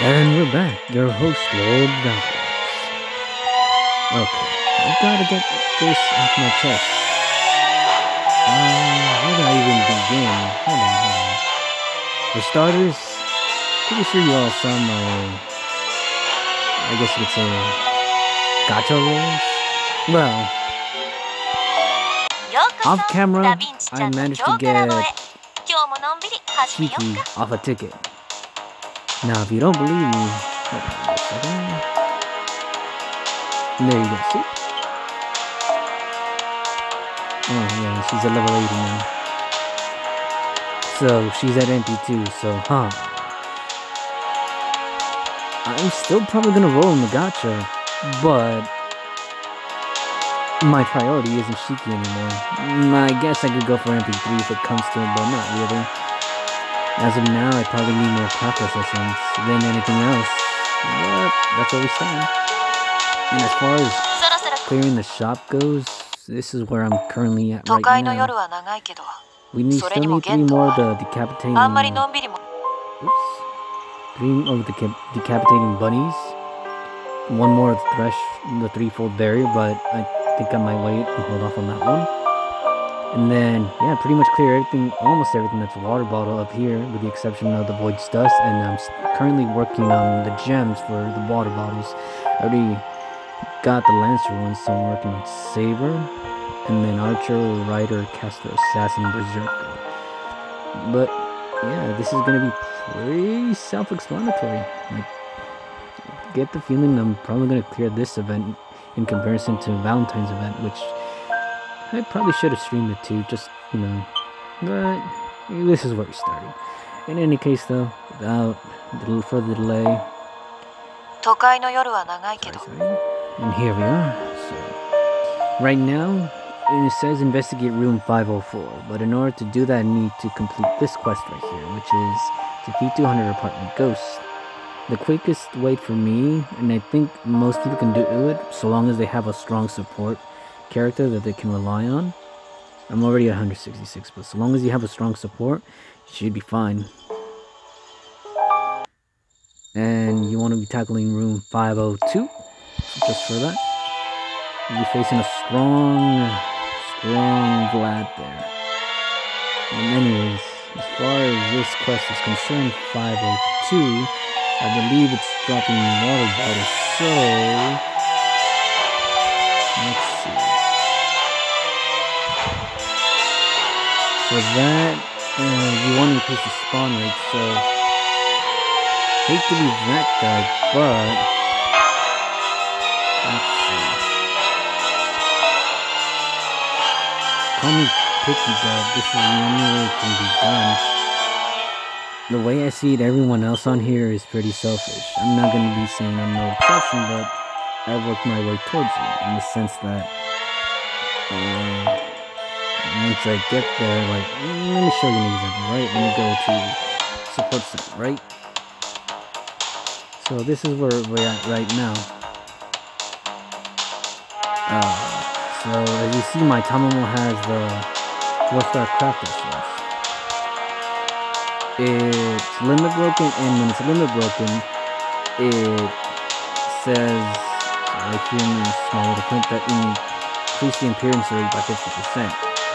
And we're back, your host, Lord Valkyries. Okay, I've gotta get this off my chest. Where do I even begin? Hold on. For starters, pretty sure you all saw my, I guess you could say, gacha rolls? Well, off camera, I managed to get Shiki off a ticket. Now, if you don't believe me, hold on a second. There you go, see? Oh, yeah, she's at level 80 now. So, she's at MP2, so, I'm still probably gonna roll in the gacha, but my priority isn't Shiki anymore. I guess I could go for MP3 if it comes to it, but not really. As of now, I probably need more practice sessions than anything else. But that's where we stand. And as far as clearing the shop goes, this is where I'm currently at right now. We still need 3 more of the decapitating... Oops. 3 of the decapitating bunnies. 1 more of the threefold barrier, but I think I might wait and hold off on that one. And then, yeah, pretty much clear everything, almost everything that's water bottle up here, with the exception of the Void's Dust. And I'm currently working on the gems for the water bottles. I already got the Lancer one, so I'm working on Saber, and then Archer, Rider, Caster, Assassin, Berserker. But, yeah, this is gonna be pretty self-explanatory. Like, get the feeling I'm probably gonna clear this event in comparison to Valentine's event, which I probably should have streamed it too, just, but this is where we started. In any case though, without a little further delay, sorry. And here we are. So, right now, it says investigate room 504, but in order to do that I need to complete this quest right here, which is defeat 200 apartment ghosts. The quickest way for me, and I think most people can do it, so long as they have a strong support character that they can rely on. I'm already at 166, but so long as you have a strong support, you should be fine. And you want to be tackling room 502, just for that. You'll be facing a strong Vlad there. And anyways, as far as this quest is concerned, 502, I believe it's dropping water bottles, so let's see. For that, you want to increase the spawn rate, so hate to be that guy, but let's see. Call me picky, but this is the only way it can be done. The way I see it, everyone else on here is pretty selfish. I'm not going to be saying I'm no exception, but I worked my way towards it, in the sense that once I get there, like, let me show you an example, right? Let me go to support center, right? So this is where we're at right now. So as you see, my Tamamo has the 4-star craft essence. It's limit broken, and when it's limit broken, it says right here in the small little print that increase the appearance rate by 50%.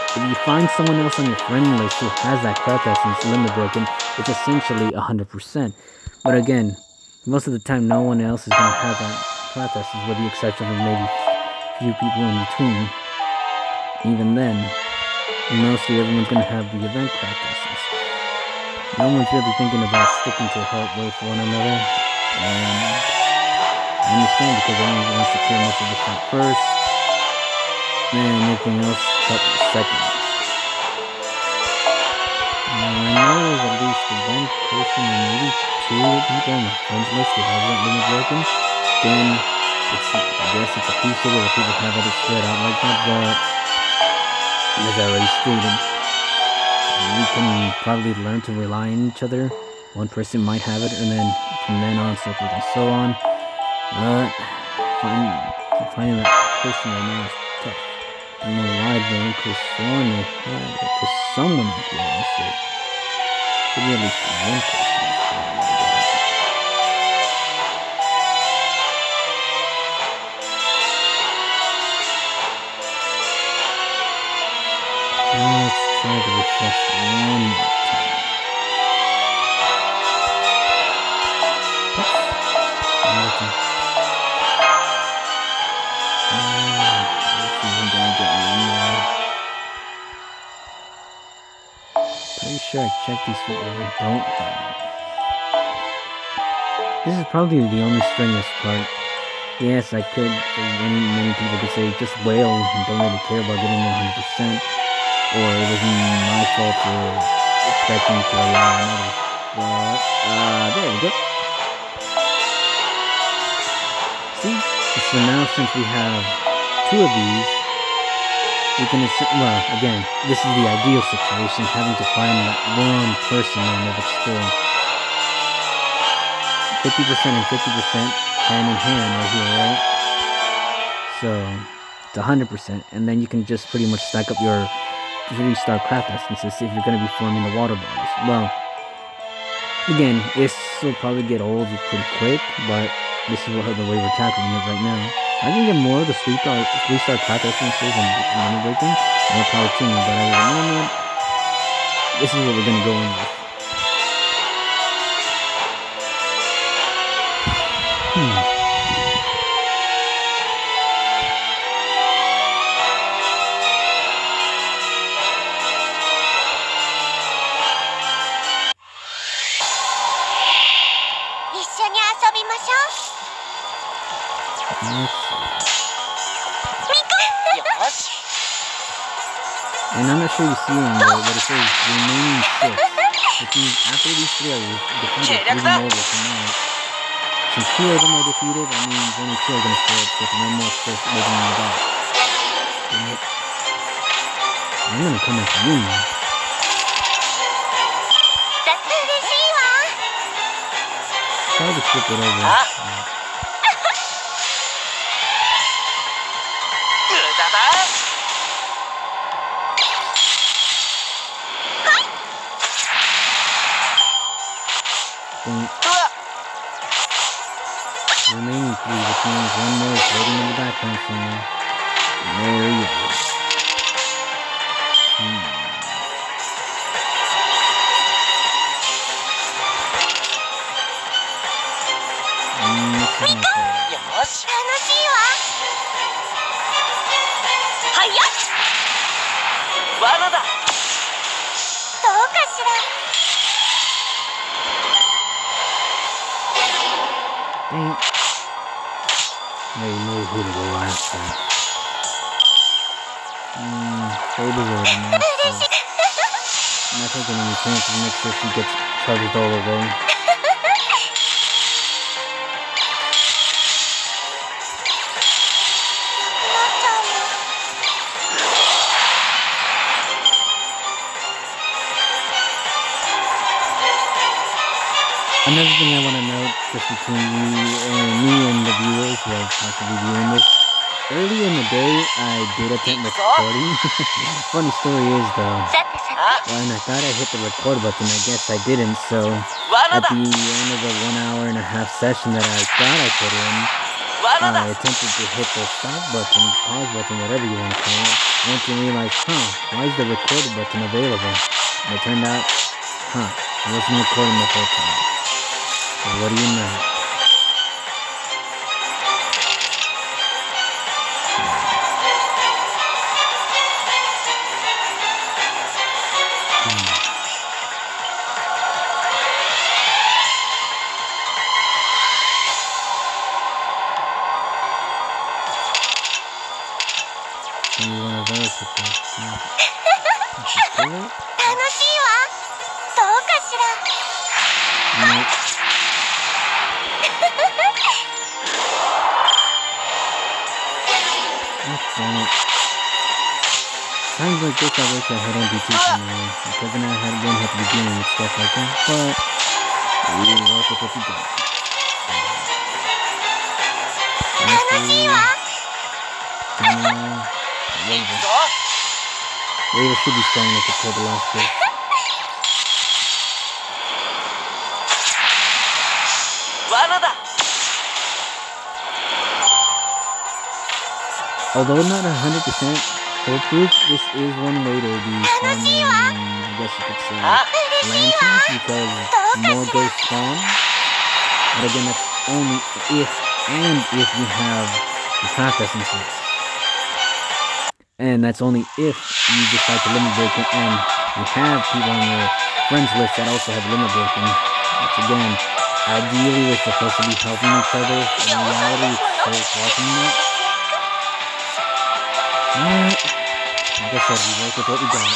If you find someone else on your friend list who has that craft essence limit broken, it's essentially 100%. But again, most of the time no one else is going to have that craft essence, with the exception of maybe a few people in between. Even then, mostly everyone's going to have the event craft essence. No one's really thinking about sticking to help with one another, and I understand because everyone wants to clear most of the stuff first, and anything else help second. Now I know there's at least 1 person or maybe 2 people on my friends list who have that limit broken. Then I guess it's a piece of it where people have it spread out like that, but as I already stated, we can probably learn to rely on each other. One person might have it, and then from then on, so forth and so on. But finding that person right now is tough. I don't know why though, because someone may have it, because someone might be able to say. Should be at least 1 person. sure I check these people. I don't. This is probably the only strenuous part. Yes, I could, many people could say, just wail and don't really care about getting 100%. Or it was my fault for expecting to allow another. But, there we go. See? So now since we have 2 of these, we can, well, again, this is the ideal situation, having to find that one person on it, but still 50% and 50% hand in hand right here, right? So it's 100%, and then you can just pretty much stack up your 3-star craft essences if you're going to be forming the water bottles. Well, again, this will probably get old pretty quick, but this is the way we're tackling it right now. I can get more of the 3-star craft essences and money breaking, more power to me, but at the moment, this is what we're going to go in with. And I'm not sure you see them though, but it says remaining 6. Which means after these 3 are defeated, 3 more will come out. Since 2 of them are defeated, that means only 2 are gonna stay with 1 more still living in the back. I'm gonna come after you now. Try to flip it over. Remaining 3, which means 1 more is waiting in the background somewhere. There you go. Dang. They know who to go after. Saber's already now, so I'm not taking any chances to make sure she gets charged all the way. Another thing I want to note, just between me and the viewers who are possibly viewing this, early in the day, I did attempt recording. Funny story is though, when I thought I hit the record button, I guess I didn't, so at the end of the 1.5-hour session that I thought I put in, I attempted to hit the stop button, pause button, whatever you want to call it, only to realize, why is the record button available? And it turned out, I wasn't recording the whole time. So what do you know? And you want to verify it? Nope. Times like this, I wish I had MVT somewhere, because then I had one at the beginning and stuff like that, but we work with what we got. Raver should be strong enough to pull the last bit. Although not 100% foolproof, this is one way to be farming, I guess you could say, lanterns, because more ghosts spawn. But again, that's only if you have the craft essences. And that's only if you decide to limit break it and you have people on your friends list that also have limit broken. Which again, ideally we're supposed to be helping each other. In reality, it's so far from that. Alright. Like I said, we work with what we got.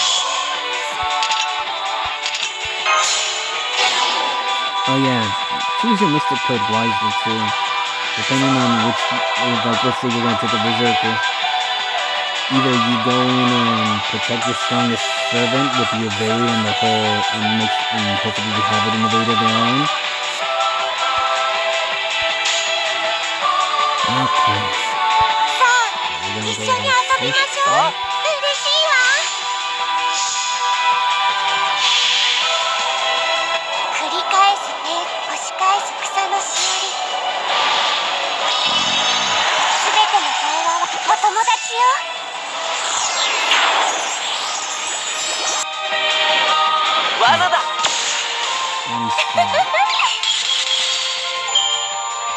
Oh yeah, choose your mystic code wisely too. Depending on which, like let's say you're gonna take a berserker. Either you go in and protect your strongest servant with your Vayri and the whole, and hopefully you have it in the Vayri of their own. Okay. We're gonna go with this. 罠だ。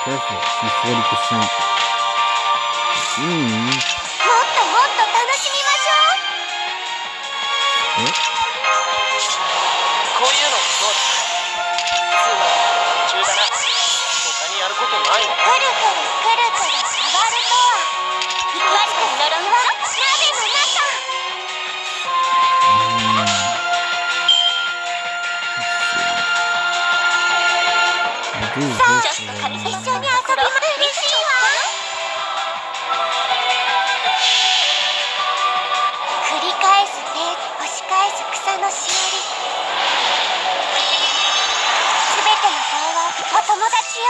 Perfect. She's 40%. もっともっと楽しみましょう。こういうのどうだ。通話途中だな。他にやることないの。くるくる変わるとは。詳しくそれは鍋の中。 さあ、一緒に遊びましょう。嬉しいわ。繰り返す手、押し返す草のしおり。すべての会話、お友達よ。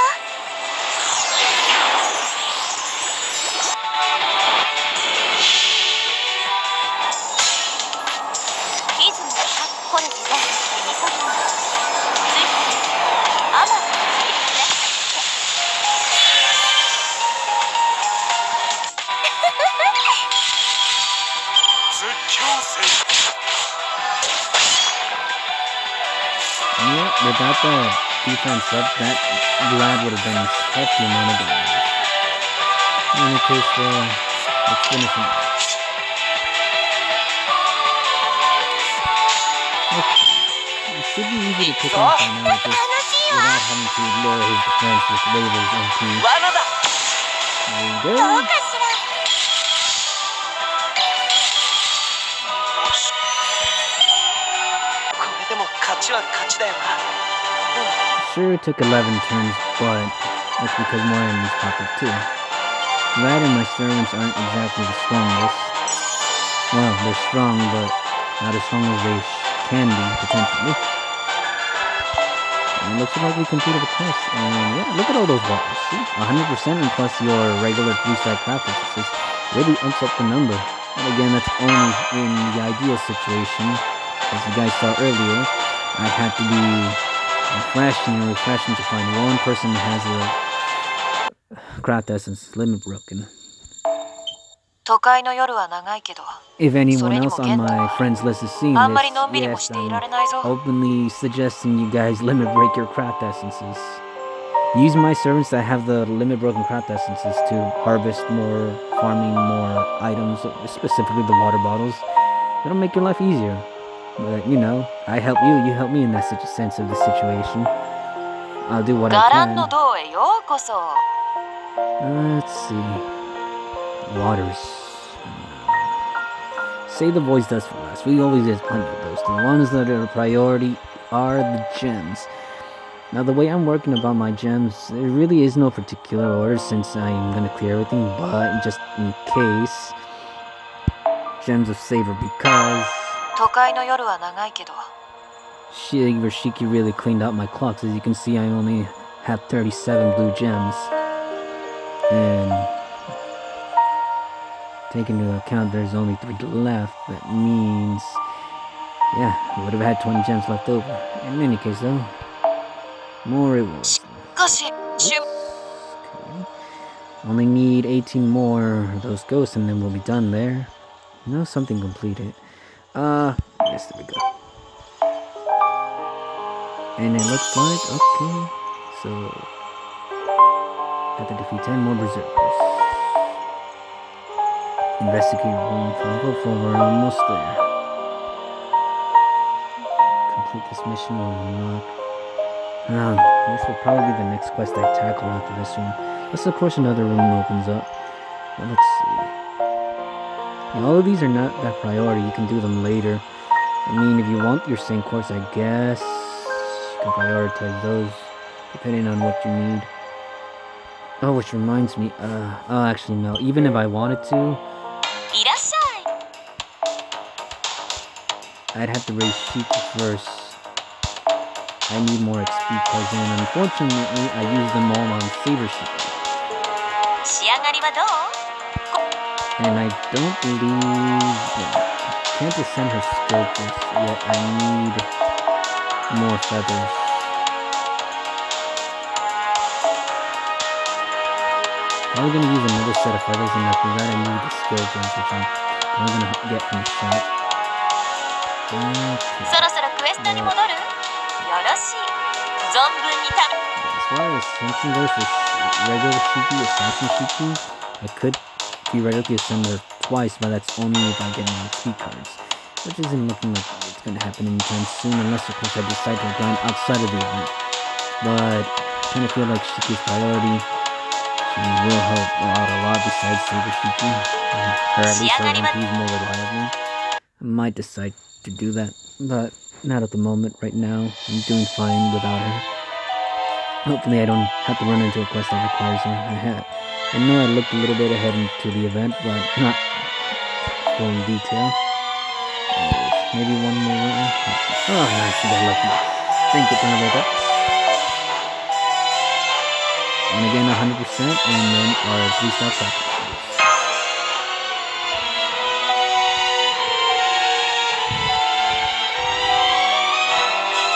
いつもこれでね、みそぎの。あまり。 Yeah, without the defense up, that Vlad would have been a hefty amount of damage. In any case, let's finish him. Okay. It should be easy to pick up by now without having to lower his defense with waivers and keys. There we go. Sure, it took 11 turns, but that's because more enemies popped up too. Vlad and my servants aren't exactly the strongest. Well, they're strong, but not as strong as they can be, potentially. And it looks like we completed the quest, and yeah, look at all those walls. See? 100% and plus your regular 3-star craft assist really umps up the number. And again, that's only in the ideal situation. As you guys saw earlier, I had to be refreshing to find one person that has a craft essence limit broken. If anyone else on my friends list is seeing this, yes, I'm openly suggesting you guys limit break your craft essences. Use my servants that have the limit broken craft essences to harvest more, farming more items, specifically the water bottles. It'll make your life easier. But, you know, I help you, you help me in that sense of the situation. I'll do what I can. Let's see. Waters. Save the voice dust for last. We always get plenty of those. The ones that are a priority are the gems. Now, the way I'm working about my gems, there really is no particular order since I'm going to clear everything, but just in case, Gems of Savor because... Shiki really cleaned out my clocks. As you can see, I only have 37 blue gems. And taking into account there's only 3 left, that means, yeah, I would have had 20 gems left over. In any case, though, more rewards. Okay. Only need 18 more of those ghosts and then we'll be done there. No, something completed. Yes, there we go. And it looks like, okay, so I have to defeat 10 more berserkers. Investigate room 504, we're almost there. Complete this mission or not. This will probably be the next quest I tackle after this one. Unless of course another room opens up. Well, let's see. Now, all of these are not that priority, you can do them later. I mean, if you want your same course, I guess you can prioritize those depending on what you need. Oh, which reminds me, actually no, even if I wanted to, I'd have to raise Shiki first. I need more XP cards, and unfortunately, I use them all on Saber Shiki. And I don't believe... can't ascend her skill just yet. I need more feathers. I'm gonna use another set of feathers, and after that I need the skill gems, which I'm gonna get from the shop. As far as ascension goes for regular Shiki, Assassin Shiki, I could theoretically ascend her twice, but that's only if I get more XP cards, which isn't looking like it's gonna happen anytime soon, unless of course I decide to grind outside of the event. But I kinda feel like Shiki's priority. She will help out a lot besides Saber Shiki, or at least her MP is more reliable. I might decide to do that, but not at the moment. Right now, I'm doing fine without her. Hopefully I don't have to run into a quest that requires her. I know I looked a little bit ahead into the event, but not full in detail. Maybe one more run. Oh, nice, you got lucky. Thank you, about that. And again, 100%, and then our 3-star practice.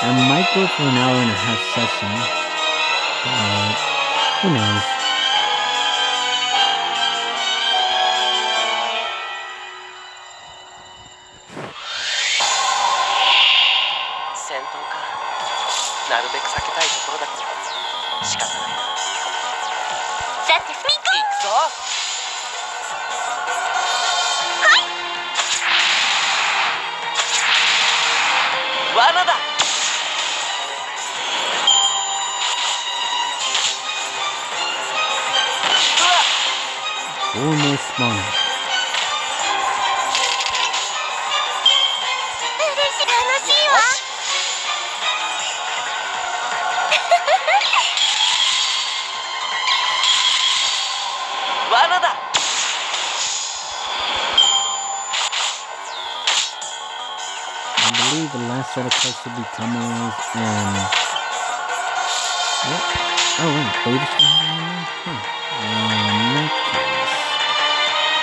I might go for an hour and a half session, but who knows? Four more spawners. I believe the last set of cards should be Tomoe's and... What? Oh wait, Baby should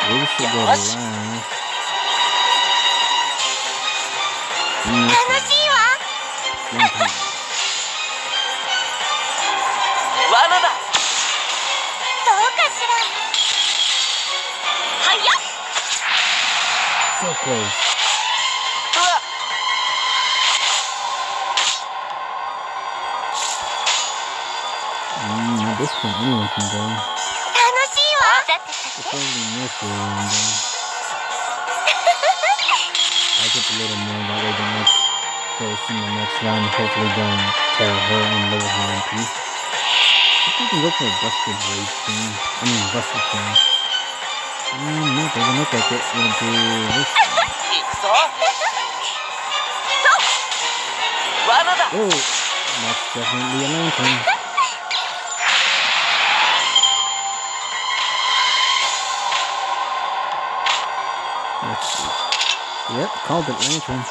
Baby should go last. So close. At this point, anyone can go. It's only nursery and I'll get a little more, that way the next person in the next round hopefully don't tear her and lower her MP. I think we can go for a busted raid team. I mean busted team. No, it doesn't look like it. We'll do this one. Oh, that's definitely a lantern. Let's see. Yep, called it lantern.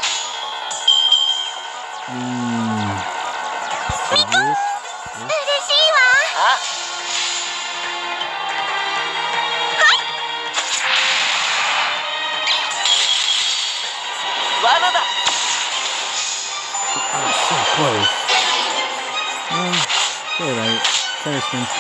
Oh, so close. It's alright. Terrason's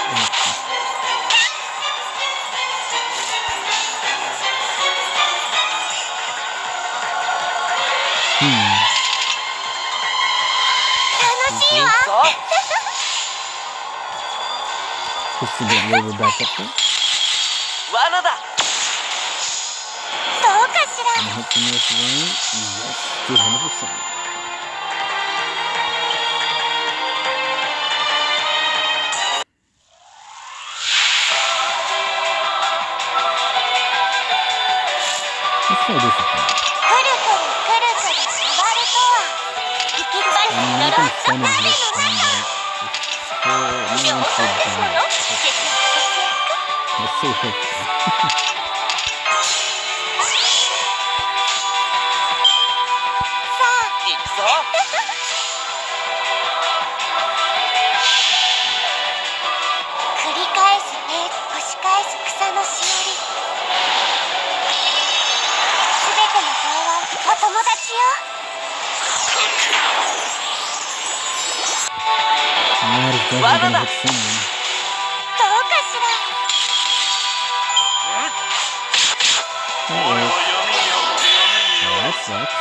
just to get Rover back up there. I'm hoping this rain. Yes, 200%. so disciplined. I'm not gonna stand in this time, but no one said that. Let's see her. 罠だ。どうかしら。That sucks.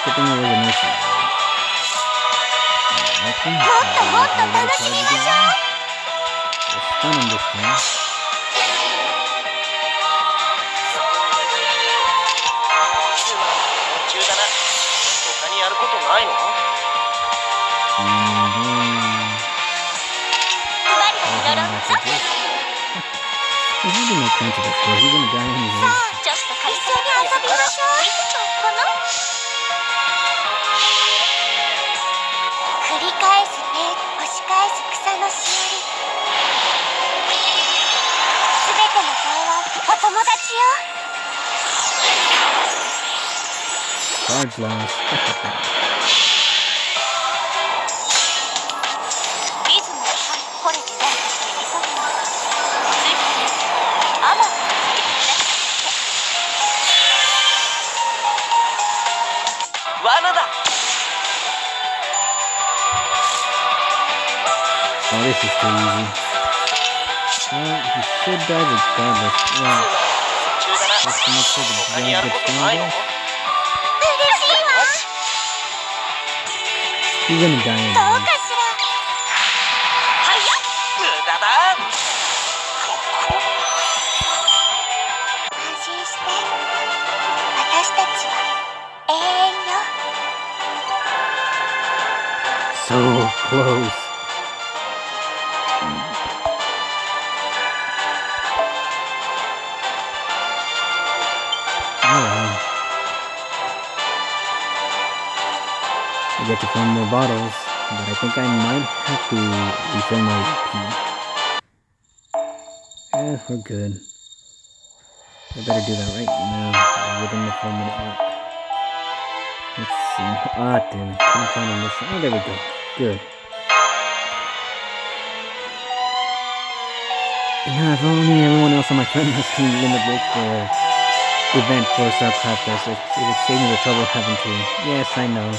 Good thing it was an issue. もっと楽しみましょう。Stun him this time. 途中だな。他にやることないの？He's really no point to this boy. He's gonna die anyway. ちょっと一緒に遊びましょう。かな？繰り返すね。押し返す草のしおり。すべての童話、お友達よ。Charge loss. リズムがこれてないって見せるの。罠だ。Oh, this is too easy. Well, he should die regardless. Yeah. Let's make sure the ground gets down. He's gonna die anyway. そ close. I get to fill more bottles, but I think I might have to refill my EP. Yeah, we're good. I better do that right now, within the 4-minute mark. Let's see. Ah, damn it. Couldn't find a mission. Oh, there we go. Good. Now, if only everyone else on my friend list can limit the event for Starcraft us, it would save me the trouble of having to. Yes, I know.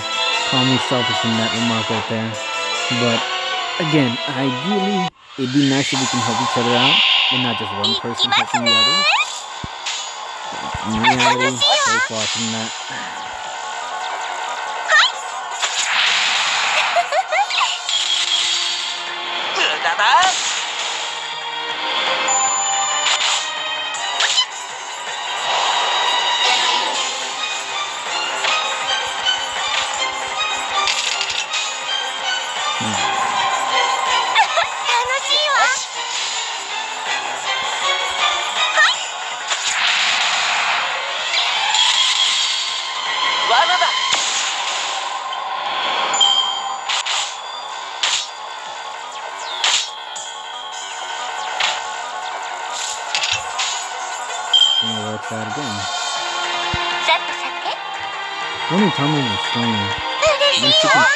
Call me selfish in that remark right there. But, again, ideally, it'd be nice if we can help each other out, and not just one person helping the other. In reality, so far from that. That again. Only Tommy was stronger. And she can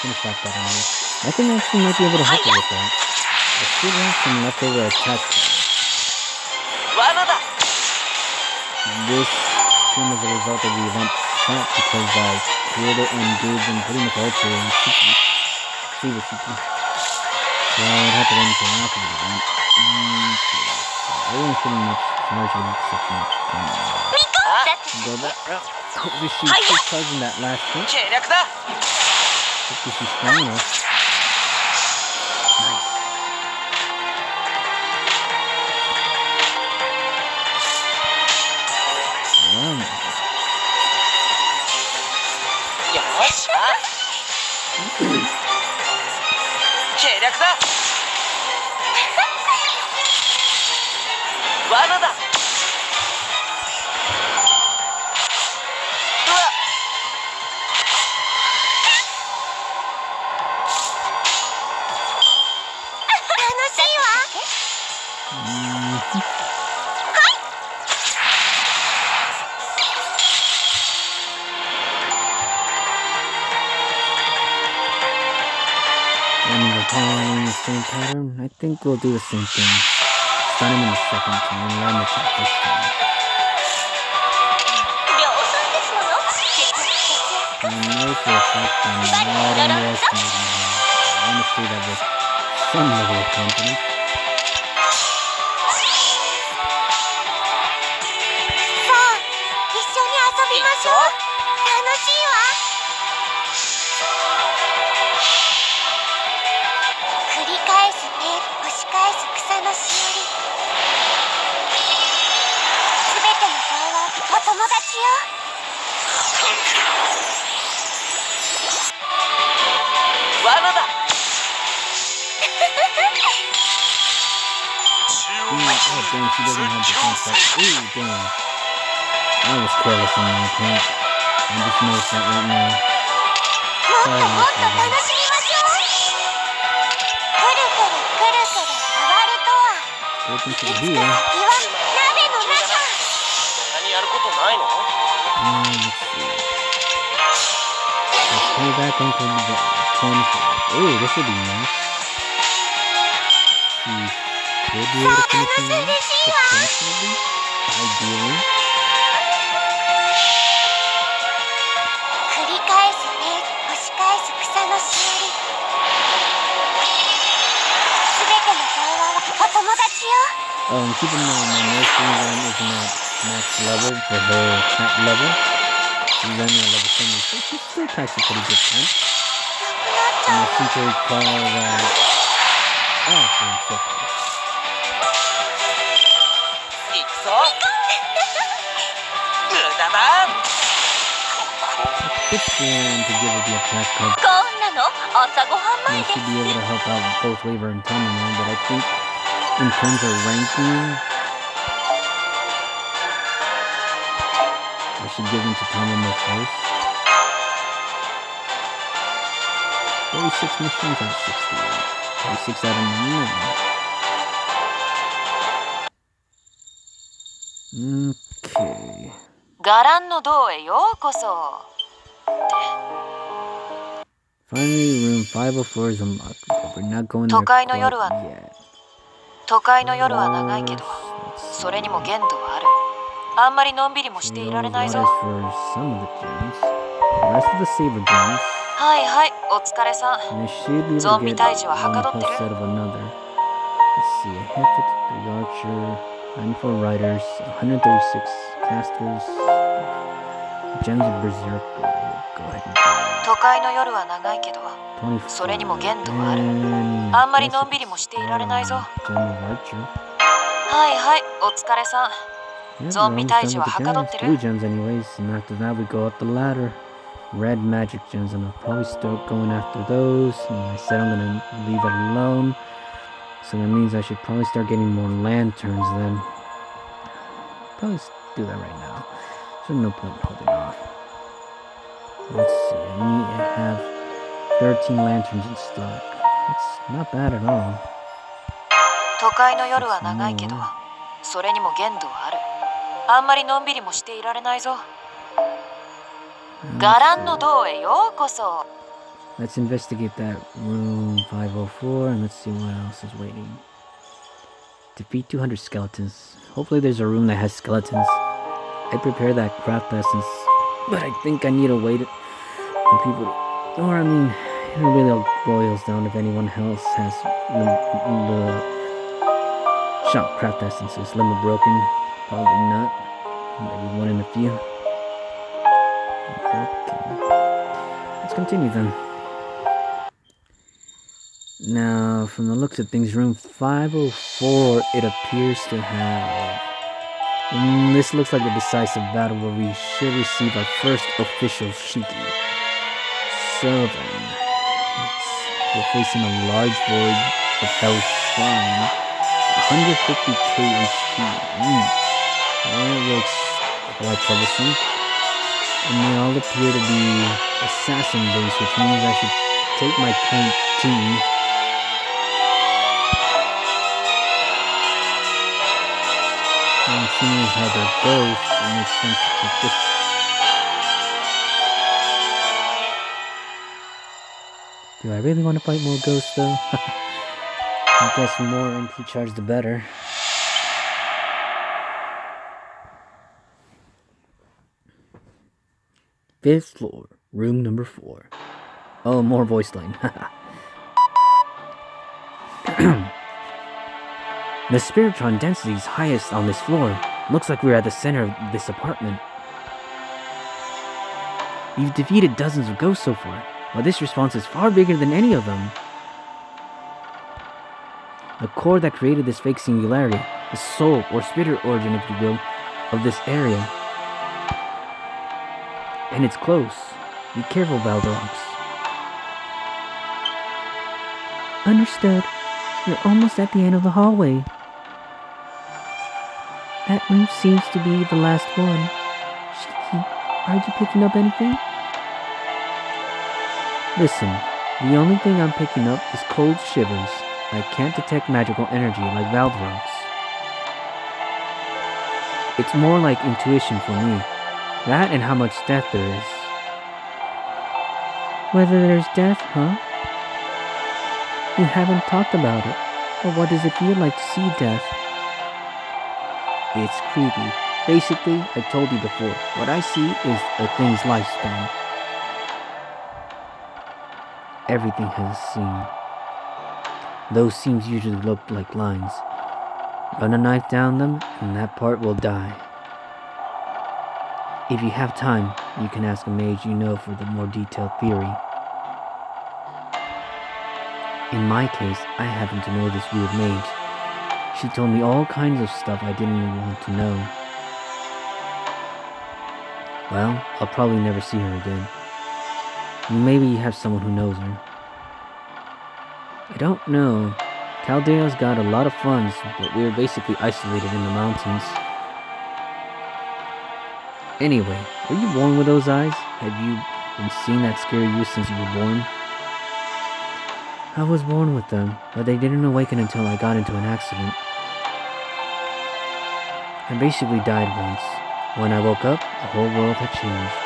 finish off that enemy. I think I actually might be able to help her with that. I still have some leftover attack. This came as a result of the event shot because I created and engaged in pretty much all two and Shiki. See the Shiki. So I'd have to wait until after the event. Everyone's pretty much charged with the exception of go that route. Hopefully she's charging that last hit. Hopefully she's strong enough. Nice. And we're following the same pattern. I think we'll do the same thing. Stun him in the second turn and let him attack this time. I know for a fact I'm not underestimating him. I want to say that with some level of confidence. Oh dang, she doesn't have defense. Ooh, damn. I was careless on my point. I just noticed that right now. Sorry, Welcome to the wheel. Let's see. Let's play back on the 24. Ooh, this would be nice. Should be able to finish him off, potentially, ideally. Keep in mind, my nursery run isn't at max level for her cat level. She's only at level 76, she still packs a pretty good punch. And I seem to recall that... Oh, okay, so close. It's going to give her the attack card. I should be able to help out both Waver and Tomino, but I think in terms of ranking, I should give them to Tomino first. 36 missions out of 68. 36 out of 99. Okay. ガランの塔へようこそ。 Finally, room 504 is unlocked, but we're not going there 都会の夜 quite は yet. 都会の夜は長いけど、それにも限度はある。あんまりのんびりもしていられないぞ。はいはい、お疲れさん。ゾンビ退治ははかどってる。94 riders, 136 casters, Gems of Berserk. Go ahead and go. 都会の夜は長いけど、それにも限度はある。あんまりのんびりもしていられないぞ。はいはい、お疲れさん。ゾンビ退治ははかどってる。 Blue gems anyways, and after that we go up the ladder. Red magic gems, and I'll probably start going after those. And I said I'm gonna leave it alone. So that means I should probably start getting more lanterns then. Probably do that right now. There's no point in holding off. Let's see, I have 13 lanterns in stock. That's not bad at all. 都会の夜は長いけど、それにも限度はある。あんまりのんびりもしていられないぞ。ガランの塔へようこそ。 Let's investigate that room 504 and let's see what else is waiting. Defeat 200 skeletons. Hopefully there's a room that has skeletons. I prepared that craft essence, but I think I need to wait for people to... Or I mean, it really all boils down if anyone else has the shop craft essences. Limit broken. Probably not. Maybe one in a few. Okay. Let's continue then. Now, from the looks of things, room 504, it appears to have... this looks like a decisive battle where we should receive our first official Shiki. So then, we're facing a large void of Hell's Shrine. 150k HP. That looks quite troublesome. And they all appear to be assassin based, which means I should take my current team seeing as how that goes, it makes sense to keep this. Do I really want to fight more ghosts though? I guess the more MP charge the better. Fifth floor, room number 4. Oh, more voice line. The Spiritron density is highest on this floor. Looks like we're at the center of this apartment. You've defeated dozens of ghosts so far, but this response is far bigger than any of them. The core that created this fake singularity, the soul or spirit origin, if you will, of this area. And it's close. Be careful, Valderox. Understood. You're almost at the end of the hallway. That room seems to be the last one. Shiki, are you picking up anything? Listen, the only thing I'm picking up is cold shivers. I can't detect magical energy like Valderox. It's more like intuition for me. That and how much death there is. Whether there's death, huh? You haven't talked about it. But what does it feel like to see death? It's creepy. Basically, I told you before, what I see is a thing's lifespan. Everything has a seam. Those seams usually look like lines. Run a knife down them, and that part will die. If you have time, you can ask a mage you know for the more detailed theory. In my case, I happen to know this weird mage. She told me all kinds of stuff I didn't even want to know. Well, I'll probably never see her again. Maybe you have someone who knows her. I don't know. Caldea's got a lot of funds, but we're basically isolated in the mountains. Anyway, were you born with those eyes? Have you been seeing that scare you since you were born? I was born with them, but they didn't awaken until I got into an accident. I basically died once. When I woke up, the whole world had changed.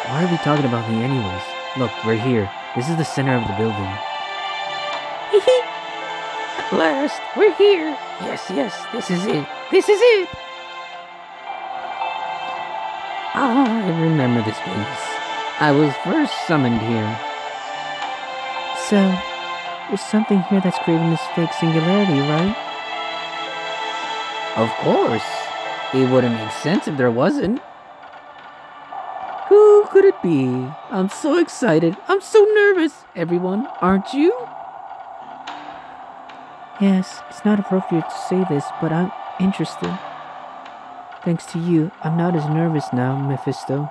Why are we talking about me anyways? Look, we're here. This is the center of the building. At last, we're here. Yes, this is it. This is it. I remember this place. I was first summoned here. So, there's something here that's creating this fake singularity, right? Of course. It wouldn't make sense if there wasn't. Who could it be? I'm so excited. I'm so nervous. Everyone, aren't you? Yes, it's not appropriate to say this, but I'm interested. Thanks to you, I'm not as nervous now, Mephisto.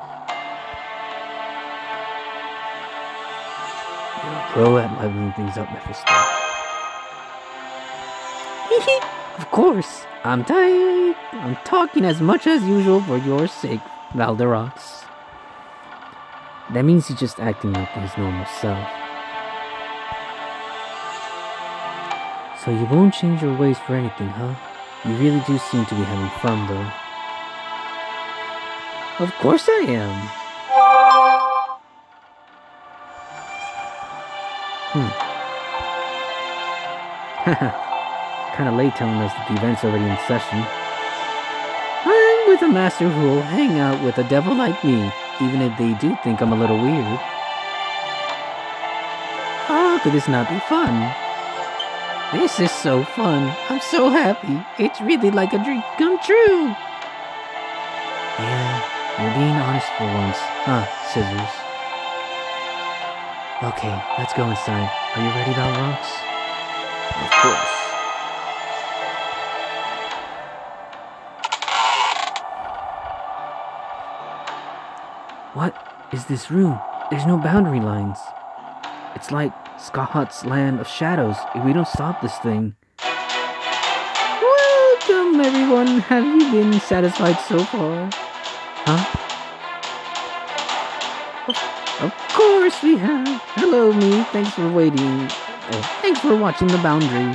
You're a pro at leveling things up, Mephisto. Of course, I'm tired. I'm talking as much as usual for your sake, Valderox. That means he's just acting like his normal self. So you won't change your ways for anything, huh? You really do seem to be having fun, though. Of course I am. Kinda late telling us that the event's already in session. I'm with a master who will hang out with a devil like me, even if they do think I'm a little weird. How could this not be fun? This is so fun. I'm so happy. It's really like a dream come true. Yeah, you're being honest for once. Huh, Scissors. Okay, let's go inside. Are you ready, Valderox? Of course. What is this room? There's no boundary lines. It's like Skahat's land of shadows if we don't stop this thing. Welcome, everyone. Have you been satisfied so far? Huh? Of course we have. Hello, me. Thanks for waiting. Thanks for watching the boundary.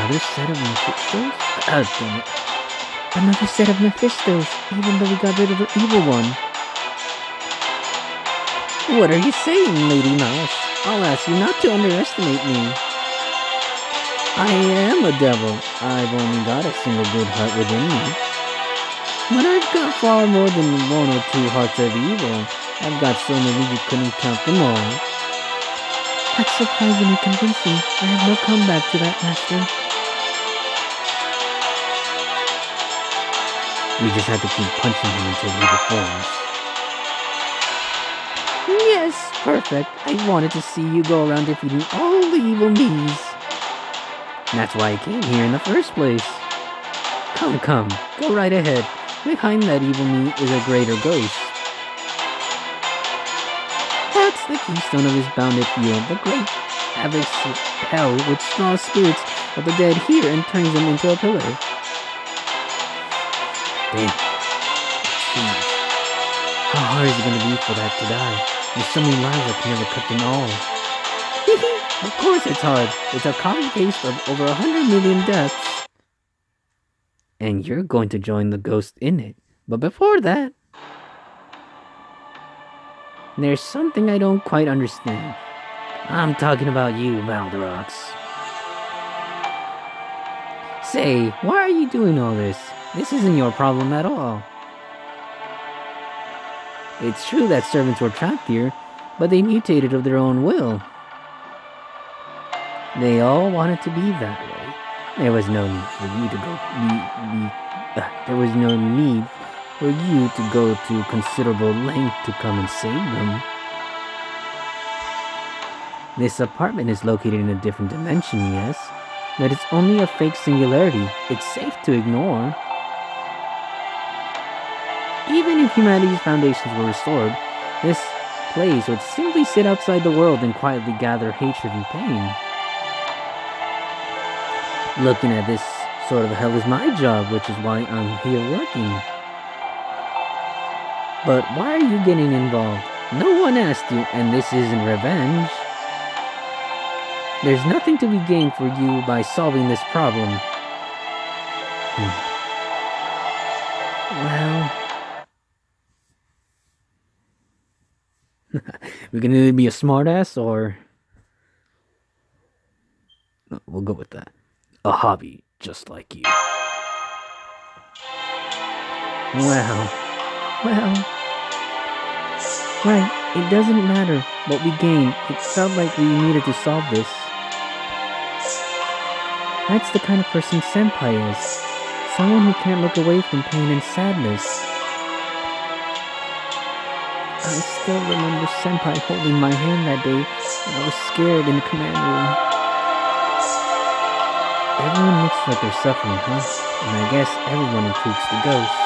Another set of Mephistos? Damn it. Another set of Mephistos, even though we got rid of the evil one. What are you saying, Lady Mouse? I'll ask you not to underestimate me. I am a devil. I've only got a single good heart within me. But I've got far more than 1 or 2 hearts of evil. I've got so many you couldn't count them all. That's surprisingly convincing. I have no comeback to that, Master. We just have to keep punching him until he reforms. Yes, perfect. I wanted to see you go around defeating all the evil me's. That's why I came here in the first place. Come, go right ahead. Behind that evil me is a greater ghost. That's the keystone of his bounded field, the great abyss of hell which draws spirits of the dead here and turns them into a pillar. Damn. Jeez. How hard is it going to be for that to die? There's so many lives I can never cut them all. Of course it's hard. It's a copy-paste of over 100 million deaths. And you're going to join the ghost in it. But before that, there's something I don't quite understand. I'm talking about you, Valderox. Say, why are you doing all this? This isn't your problem at all. It's true that servants were trapped here, but they mutated of their own will. They all wanted to be that way. There was no need for you to go to considerable length to come and save them. This apartment is located in a different dimension, yes, but it's only a fake singularity. It's safe to ignore. Even if humanity's foundations were restored, this place would simply sit outside the world and quietly gather hatred and pain. Looking at this sort of hell is my job, which is why I'm here working. But why are you getting involved? No one asked you, and this isn't revenge. There's nothing to be gained for you by solving this problem. Well... we can either be a smartass or... we'll go with that. A hobby, just like you. Well... Right, it doesn't matter what we gain. It felt like we needed to solve this. That's the kind of person Senpai is. Someone who can't look away from pain and sadness. I still remember Senpai holding my hand that day when I was scared in the command room. Everyone looks like they're suffering, huh? And I guess everyone includes the ghost.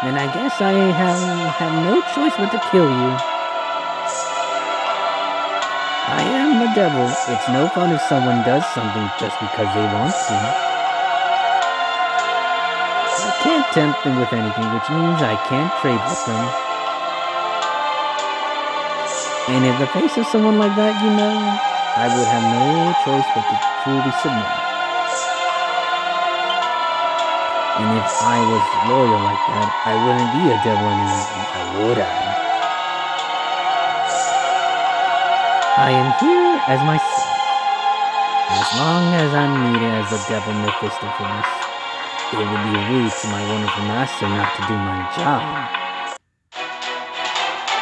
Then I guess I have no choice but to kill you. I am the devil. It's no fun if someone does something just because they want to. I can't tempt them with anything, which means I can't trade with them. And in the face of someone like that, you know, I would have no choice but to truly submit. And if I was loyal like that, I wouldn't be a devil anymore, would I? I am here as myself. As long as I'm needed as the devil Mephistopheles, it would be rude to my wonderful master not to do my job.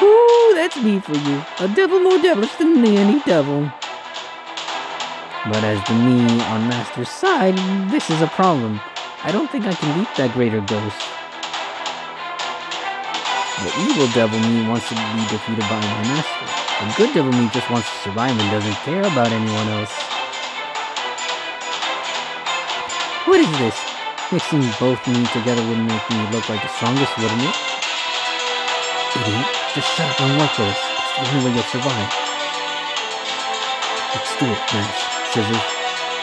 Ooh, that's me for you. A devil more devilish than any devil. But as the me on Master's side, this is a problem. I don't think I can beat that greater ghost. The evil devil me wants to be defeated by my master. The good devil me just wants to survive and doesn't care about anyone else. What is this? Mixing both me together would make me look like the strongest, wouldn't it? Idiot, just shut up and work with us. It's the only way you'll survive. Let's do it, Mash. Scissors.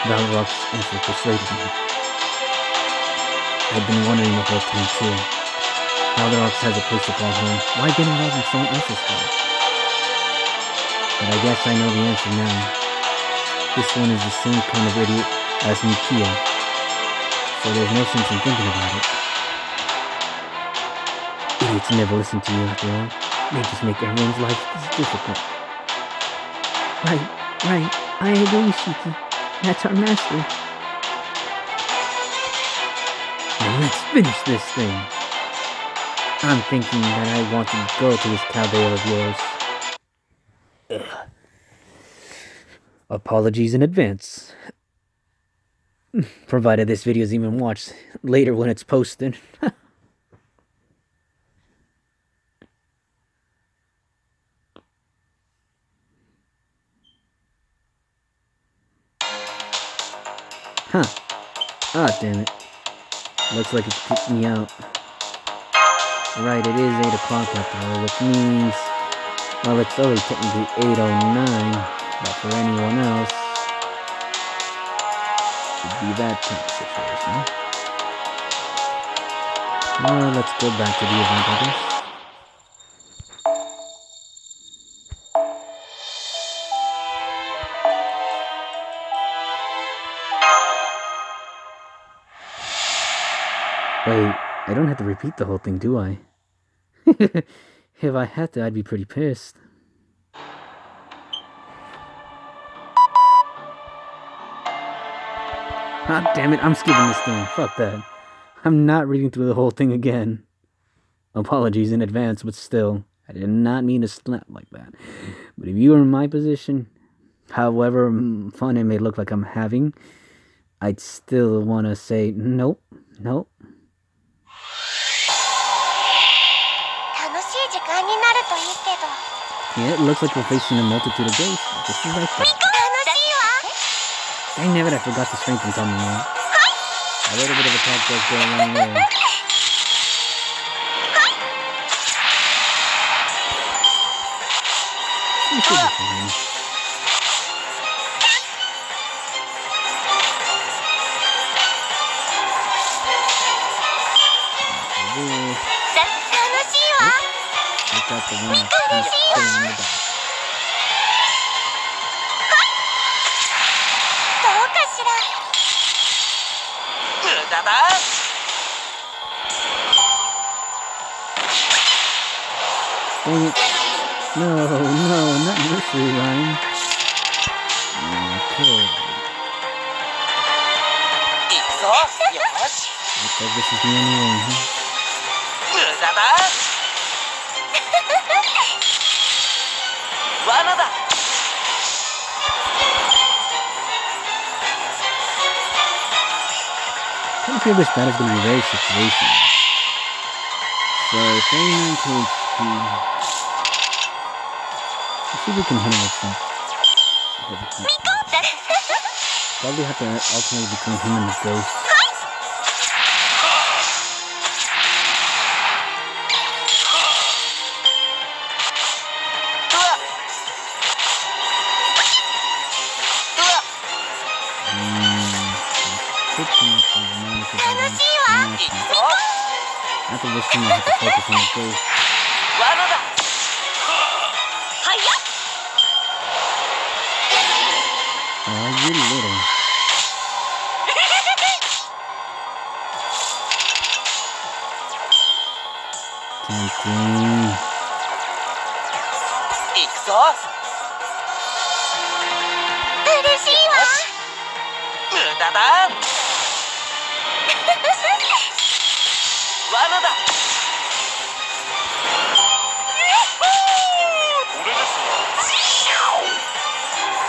Valderox answer persuaded me. I've been wondering the whole time too. Valderox has a place to call home. Why get involved in someone else's home? But I guess I know the answer now. This one is the same kind of idiot as Mikia, so there's no sense in thinking about it. Idiots never listen to you after all. They just make everyone's life difficult. Right. I agree, Shiki. That's our master. Now let's finish this thing. I'm thinking that I want to go to this cowbell of yours. Ugh. Apologies in advance. Provided this video is even watched later when it's posted. Huh. Ah, damn it. Looks like it's kicked me out. Right, it is 8 o'clock after all, which means... well, it's only technically 8:09, but for anyone else, it'd be that type of situation. Well, let's go back to the event, I guess. Wait, I don't have to repeat the whole thing, do I? If I had to, I'd be pretty pissed. Ah, damn it, I'm skipping this thing. Fuck that. I'm not reading through the whole thing again. Apologies in advance, but still, I did not mean to snap like that. But if you were in my position, however fun it may look like I'm having, I'd still want to say, nope. Yeah, it looks like we're facing a multitude of ghosts. This is right there. Dang it, I forgot to strengthen coming on. A little bit of attack does go a long way. You should be fine. Look out the one that's kind of killing in the back. Dang it. No, not nursery rhyme. Okay. Looks like this is the only one, huh? I feel this battle is going to be very situational. So, 39 to HP. Let's see if we can hit him with some. Probably have to alternate between him and the ghost. After this thing, I have to focus on the ghost. Oh, you're little. Tempting.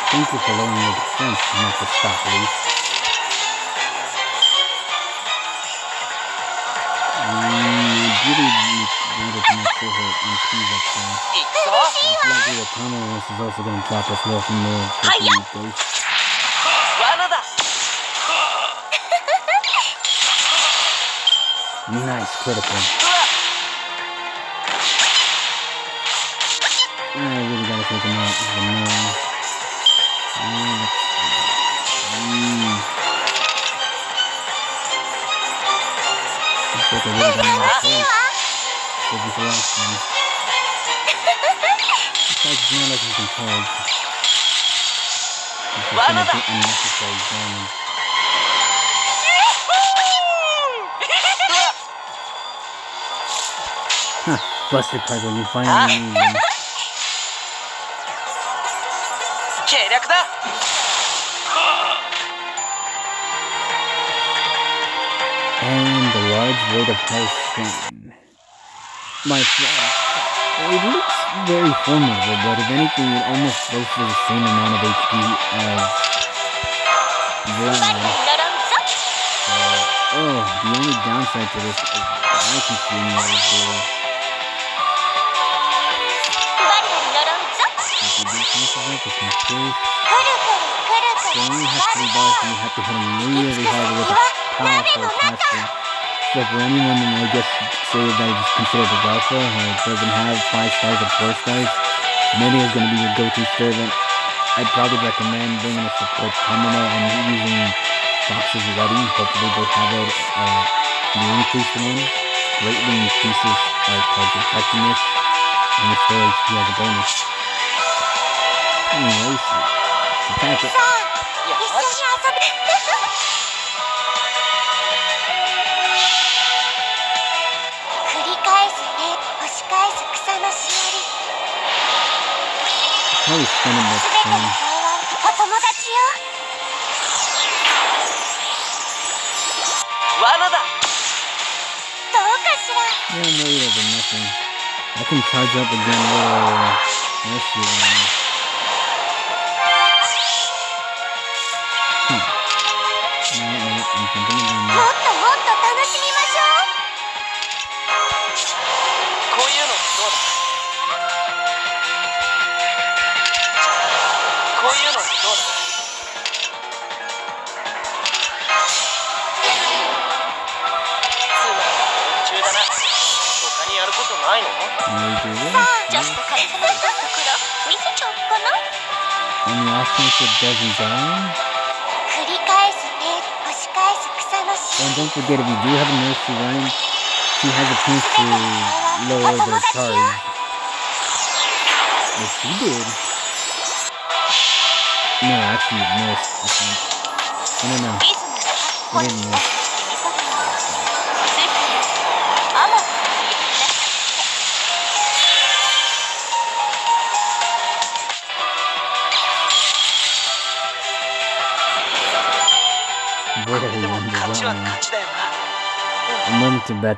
Thank you for lowering your defense, Mr. Stop Leaf. Really wanted to make sure her MP's up there. It's likely that Tomoros is also going to drop us more from more freaking ghosts. Nice critical. I really gotta take him out even more. Looks like I really got out of place. Should be the last one. Besides, it's not like he can charge. gonna do unnecessary damage. Huh, Buster card when you finally need them. And the large void of health strain. My friend. It looks very formidable, but if anything, it almost goes for the same amount of HP as Vlad. The only downside to this, I can see anyway, is if you do finish it up, it's not so you only have 3 bars and you have to hit him really hard with a powerful caster. So for anyone, I guess, say that is considered a alpha, or doesn't have 5 stars or 4 stars, Media is going to be your go-to servant. I'd probably recommend bringing a support terminal and using boxes ready. Hopefully they have it, the increased one greatly increases our card's effectiveness and restore HP as a bonus. Anyways, attack it. Probably spending much time. Yeah, I'm worried over nothing. I can charge up again with Mercy Line. I'm jumping again now. And the offensive doesn't die. And don't forget, if you do have a Mercy Line, she has a chance to lower the charge. Yes, she did. No, actually it missed, I think. No. It didn't miss. I'm willing to bet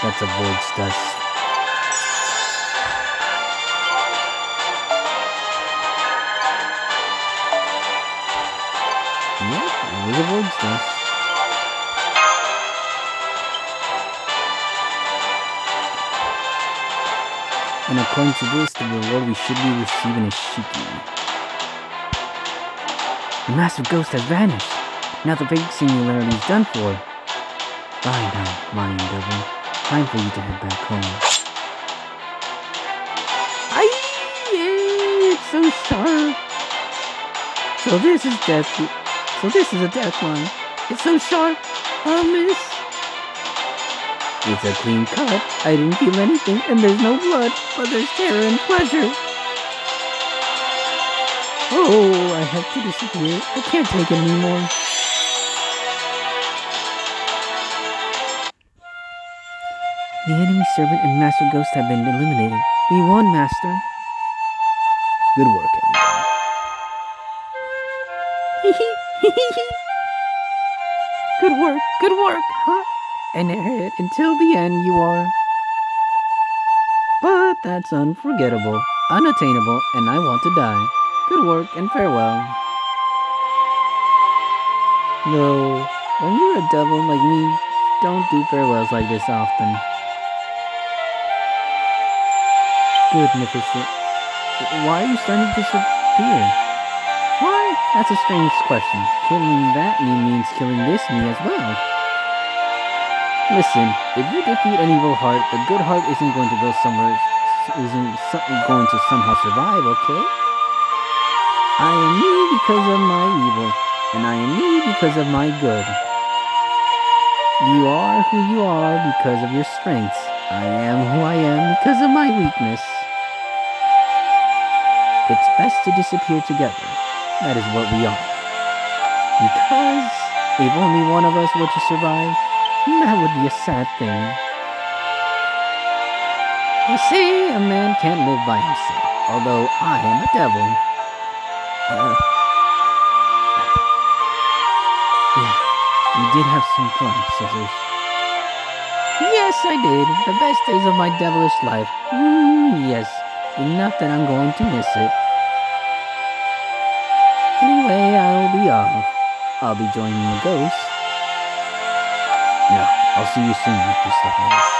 that's a Void's Dust. Yeah, it was a Void's Dust. And according to this, the reward we should be receiving is Shiki. The Master Ghost has vanished. Now the fake singularity is done for. Bye now, Lion Devil. Time for you to head back home. It's so sharp. So this is a death line. It's so sharp. I'll miss. It's a clean cut. I didn't feel anything, and there's no blood, but there's terror and pleasure. Oh, I have to disappear. I can't take it anymore. The enemy servant and Master Ghost have been eliminated. We won, Master. Good work, everyone. Good work, huh? And until the end you are. But that's unforgettable, unattainable, and I want to die. Good work and farewell. No, when you're a devil like me, don't do farewells like this often. Magnificent. Why are you starting to disappear? Why? That's a strange question. Killing that me means killing this me as well. Listen, if you defeat an evil heart, the good heart isn't going to go somewhere, going to somehow survive, okay? I am me because of my evil, and I am me because of my good. You are who you are because of your strengths. I am who I am because of my weakness. It's best to disappear together. that is what we are. Because if only one of us were to survive, that would be a sad thing. They say a man can't live by himself, although I am a devil. Yeah, you did have some fun, Scissors. Yes, I did. The best days of my devilish life. Yes, enough that I'm going to miss it. Anyway, I'll be off. I'll be joining the ghosts. No, I'll see you soon after stuff like this.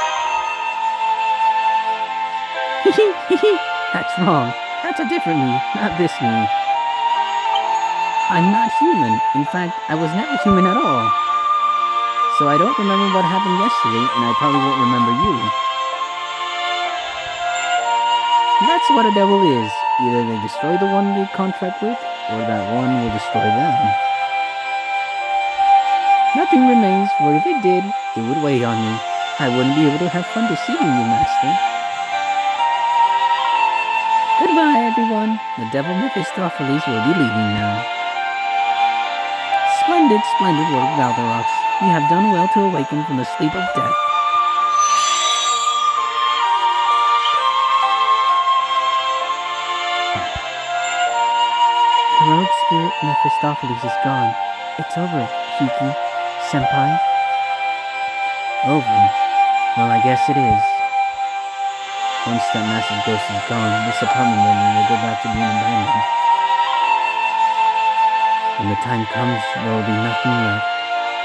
That's wrong. That's a different me, not this me. I'm not human. In fact, I was never human at all. So I don't remember what happened yesterday, and I probably won't remember you. That's what a devil is. Either they destroy the one they contract with, or that one will destroy them. Nothing remains, for if it did, it would weigh on me. I wouldn't be able to have fun deceiving you, Master. Goodbye, everyone. The devil Mephistopheles will be leaving now. Splendid, splendid work, Valderox. You have done well to awaken from the sleep of death. The rogue spirit Mephistopheles is gone. It's over, Shiki, Senpai. Over? Well, I guess it is. Once that massive ghost is gone, this apartment building will go back to being abandoned. When the time comes, there will be nothing left.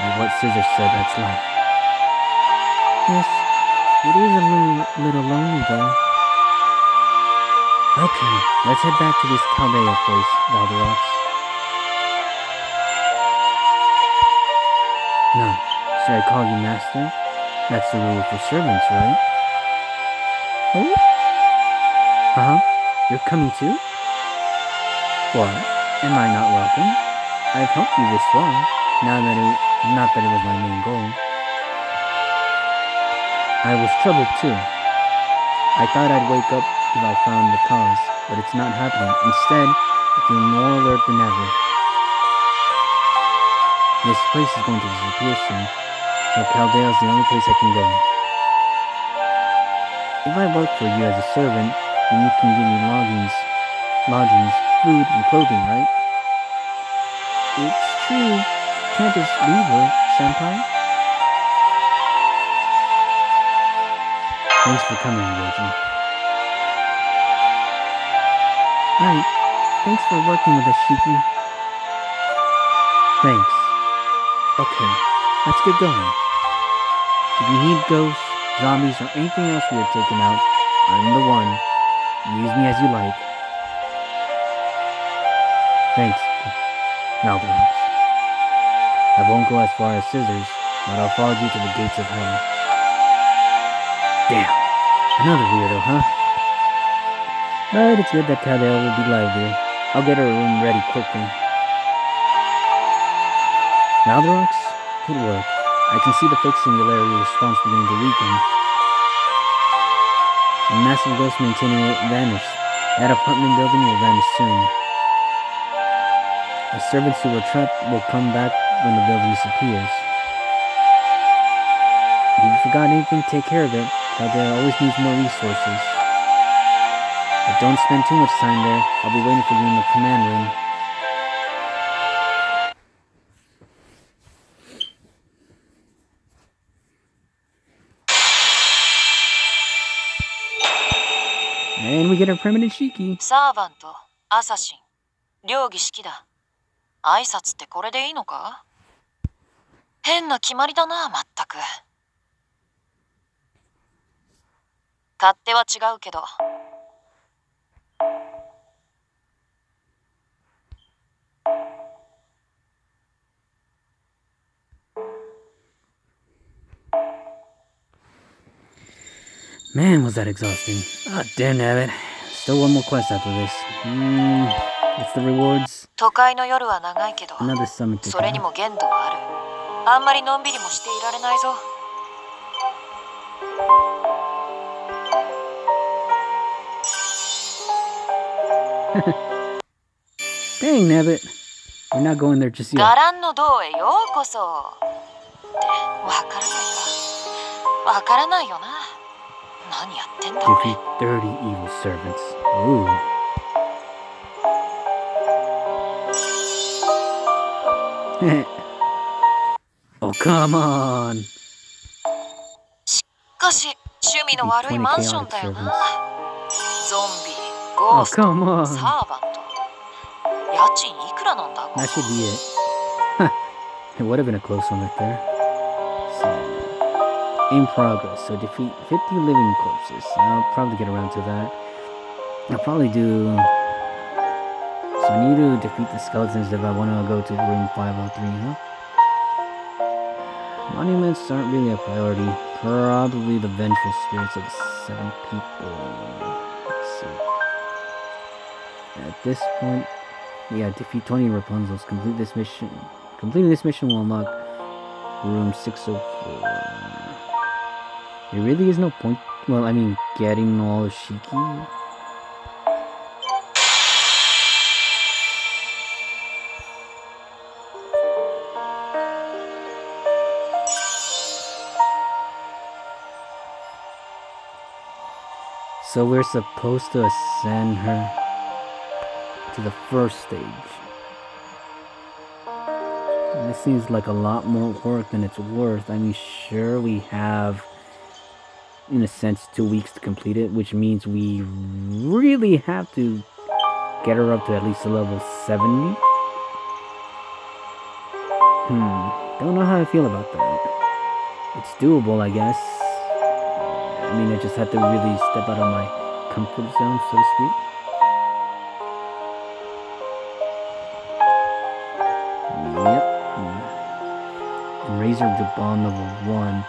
Like what Scissors said, that's life. Yes, it is a little lonely though. Okay, let's head back to this Chaldea place, Valderox. No, should I call you Master? That's the rule for servants, right? Oh? Uh-huh, you're coming too? What? Am I not welcome? I've helped you this far, not that it was my main goal. I was troubled too. I thought I'd wake up if I found the cause, but it's not happening. Instead, I feel more alert than ever. This place is going to disappear soon, so Chaldea is the only place I can go. If I work for you as a servant, then you can give me lodgings, food, and clothing, right? It's true. Can't just leave her, Senpai. Thanks for coming, Yoji. Right. Thanks for working with us, Shiki. Thanks. Okay, let's get going. If you need ghosts, zombies, or anything else we are taking out, I'm the one. Use me as you like. Thanks, Valderox. I won't go as far as Scissors, but I'll follow you to the gates of hell. Damn, another weirdo, huh? But it's good that Chaldea will be livelier. I'll get her room ready quickly. Valderox, good work. I can see the fake singularity response beginning to weaken. The massive ghost maintaining it vanished. That apartment building will vanish soon. The servants who were trapped will come back when the building disappears. If you forgot anything, take care of it. Chaldea always needs more resources. But don't spend too much time there. I'll be waiting for you in the command room. And we get our permanent Shiki. サーバント、アサシン、両儀式だ。挨拶ってこれでいいのか？変な決まりだな、まったく。勝手は違うけど。Man, was that exhausting. Ah, damn it. Still one more quest after this. What's the rewards? 都会の夜は長いけど、 Another summit. それにも限度はある。あんまりのんびりもしていられないぞ。Dang, Nabbit. We're not going there just yet. ガランの塔へようこそ。ってわからないか。わからないよな。何やってんだ。Defeat 30 evil servants. Ooh. Oh, come on. しかし趣味の悪いマンションだよな。ゾンビ、ゴースト、サーバント。家賃いくらなんだ。 That should be it. It would have been a close one right there. So, in progress. So defeat 50 living corpses. I'll probably get around to that. I'll probably do. So I need to defeat the skeletons if I want to go to room 503, huh? Monuments aren't really a priority. Probably the vengeful spirits of 7 people. Let's see. At this point, yeah, defeat 20 Rapunzels. Complete this mission. Completing this mission will unlock room 604. There really is no point. Well, I mean, getting all of Shiki. So we're supposed to ascend her to the first stage. And this seems like a lot more work than it's worth. I mean, sure, we have, in a sense, 2 weeks to complete it, which means we really have to get her up to at least a level 70. Don't know how I feel about that. It's doable, I guess. I mean, I just had to really step out of my comfort zone, so to speak. Yep. And raise her to bond level 1.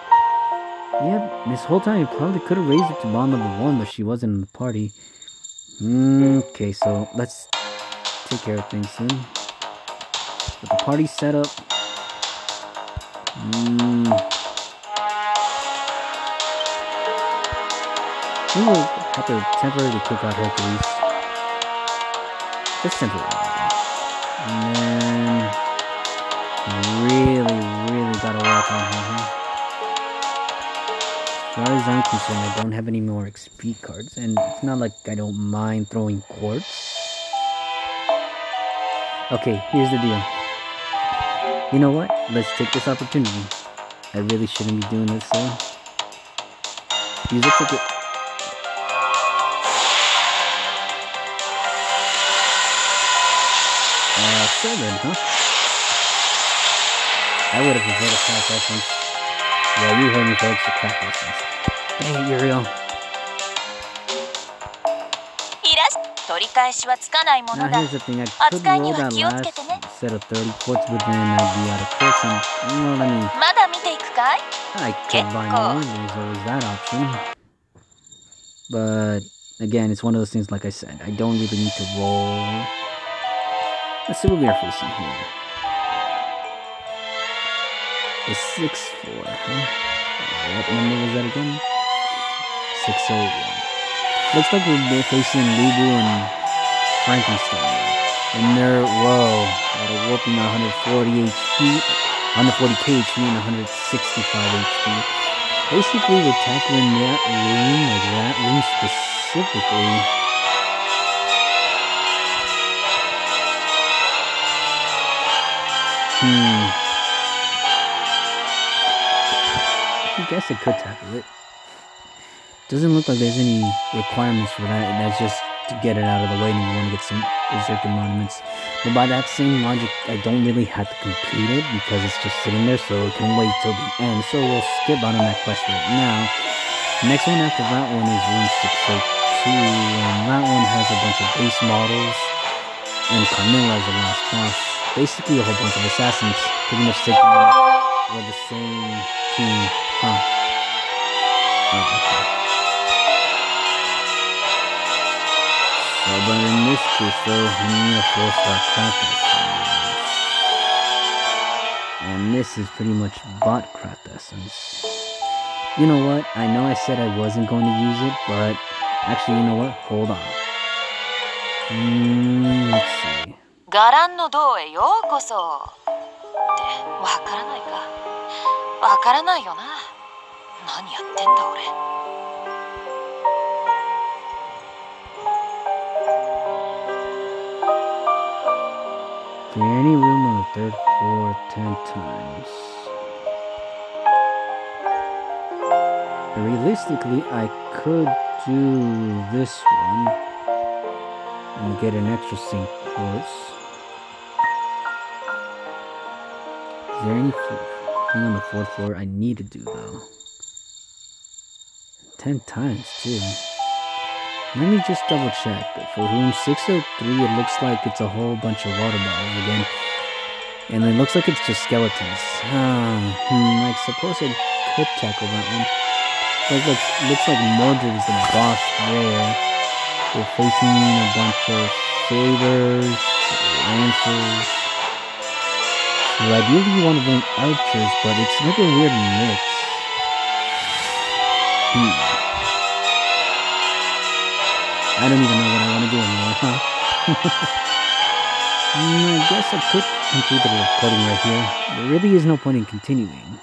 Yep, this whole time I probably could have raised her to bond level 1, but she wasn't in the party. Okay, so let's take care of things soon. With the party set up. We will have to temporarily kick out Hercules. Just temporarily. And then really gotta work on her, huh? As far as I'm concerned, I don't have any more XP cards, and it's not like I don't mind throwing quartz. Okay, here's the deal. You know what? Let's take this opportunity. I really shouldn't be doing this, so use a ticket. Seven, huh? I would have preferred a crack essence. Yeah, you heard me, folks, a crack essence. Dang it, Uriel. Now here's the thing, I could roll that last set of 30 quartz, but then I'd be out of quartz, and you know what I mean. I could buy more, there's always that option. But, again, it's one of those things, like I said, I don't really need to roll. Let's see what we are facing here. The 6th floor, huh? What number was that again? 601. Looks like we're facing Lubu and Frankenstein. And they're, whoa, at a whooping 140 HP, 140 HP and 165 HP. Basically, we're tackling that room, like that room specifically. I guess I could tackle it. Doesn't look like there's any requirements for that. That's just to get it out of the way and we want to get some Berserker monuments. But by that same logic, I don't really have to complete it because it's just sitting there, so it can wait till the end. So we'll skip on that quest right now. Next one after that one is room 602, and that one has a bunch of base models and Carmilla as the last boss. Basically a whole bunch of assassins, pretty much taking with the same team, huh? Oh, okay. So, but in this case though, I need a 4-star Kratos. And this is pretty much bot Kratessence. You know what? I know I said I wasn't going to use it, but actually, you know what? Hold on. Let's see. 伽藍の道へようこそってわからないか。わからないよな。何やってんだ俺。Is there any room on the third floor 10 times? Realistically, I could do this one and get an extra sync course. Is there anything on the fourth floor I need to do though? 10 times too. Let me just double check. For room 603, it looks like it's a whole bunch of water bottles again. And it looks like it's just skeletons. I suppose I could tackle that one. Looks like Mordred is the boss there. We're facing a bunch of sabers, lancers. So ideally you want to bring archers, but it's like a weird mix. I don't even know what I want to do anymore, huh? I guess I could complete the recording right here. There really is no point in continuing.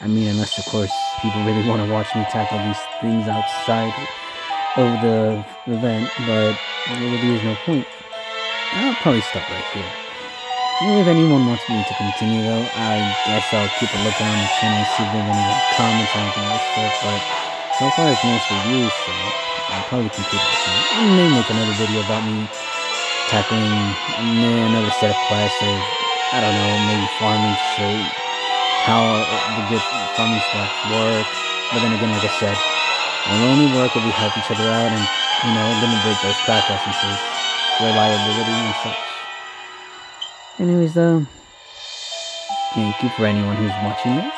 I mean, unless, of course, people really want to watch me tackle these things outside of the event, but there really is no point. I'll probably stop right here. If anyone wants me to continue, though, I guess I'll keep a lookout on the channel and see if there's any comments or anything like that, but so far it's mostly you, so I'll probably complete this one. I may make another video about me tackling another set of quests, or I don't know, maybe farming to show how the good farming spots work. But then again, like I said, it will only work if we help each other out and, you know, eliminate those craft essences, reliability and such. Anyways, though, thank you for anyone who's watching this.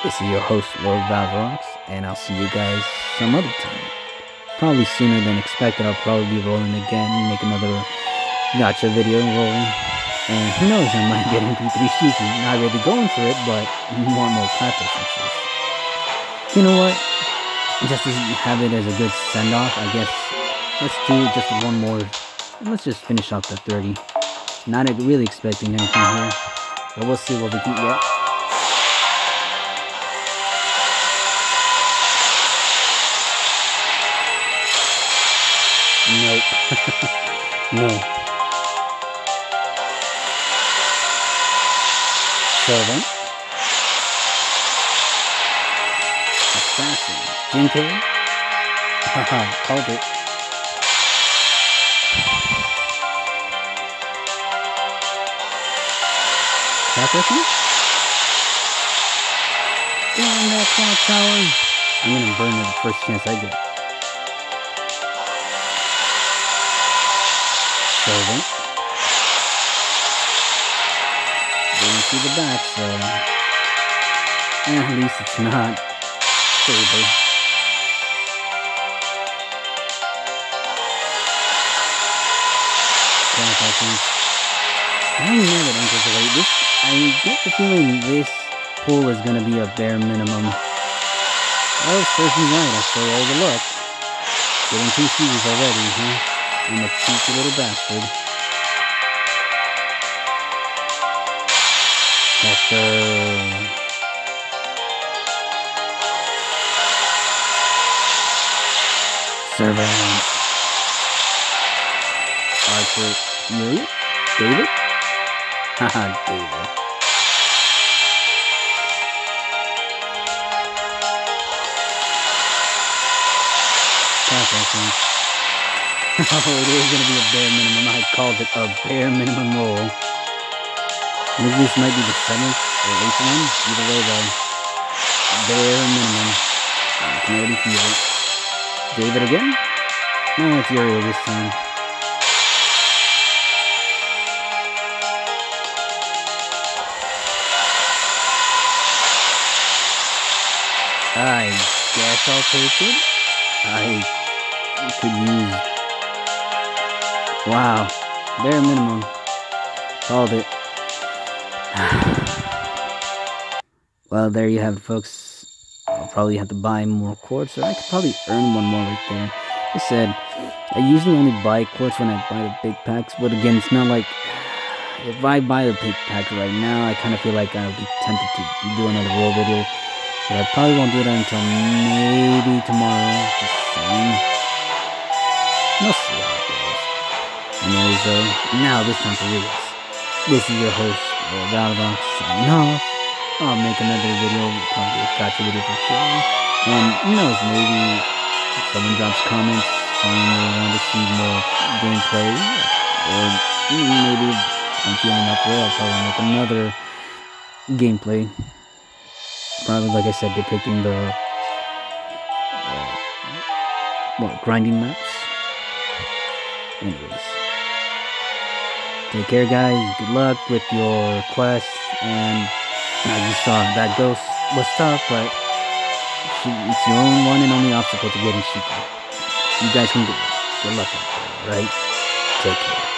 This is your host, Lord Valverox, and I'll see you guys some other time. Probably sooner than expected. I'll probably be rolling again, make another gacha video roll. And who knows, I might get MP3 Shiki. Not really going for it, but want more craft essences. You know what? Just to have it as a good send-off, I guess, let's do just one more. Let's just finish off the 30. Not really expecting anything here, but we'll see what we can get. Nope. No. Servant. Assassin. Jinkei. Haha, called it. Clock with Damn that clock tower. I'm gonna burn it the first chance I get. Servant. Didn't see the back, so at least it's not stable. I don't know that enters this. I get the feeling this pool is gonna be a bare minimum. Oh, serves me right, I show all the luck. Getting 2 C's already, huh? I'm a cheeky little bastard. Hector. Servant. Archer. You? David? Haha, David. Oh, it is going to be a bare minimum. I called it a bare minimum roll. Maybe this might be the 7th or 8th one. Either way, though. Bare minimum. I can already feel it. David again? No, it's Uriel this time. I guess I'll take it. I could use... Wow. Bare minimum. Called it. Well, there you have it, folks. I'll probably have to buy more quartz, or I could probably earn one more right there. I said, I usually only buy quartz when I buy the big packs, but again, it's not like if I buy the big pack right now, I kind of feel like I'll be tempted to do another roll video, but I probably won't do that until maybe tomorrow. Just saying. We'll see how it goes. Anyways, now this time for real. This is your host, Valdox, signing off. I'll make another video, probably a gotcha video for sure. And who knows, maybe if someone drops comments saying they want to see more gameplay, or maybe I'm feeling up for it, I'll probably make another gameplay. Probably, like I said, depicting the grinding maps. Anyways, take care, guys. Good luck with your quest. And as you saw, that ghost was tough, but it's your own one and only obstacle to getting Sheikah. You guys can do it. Good luck out there, alright? Take care.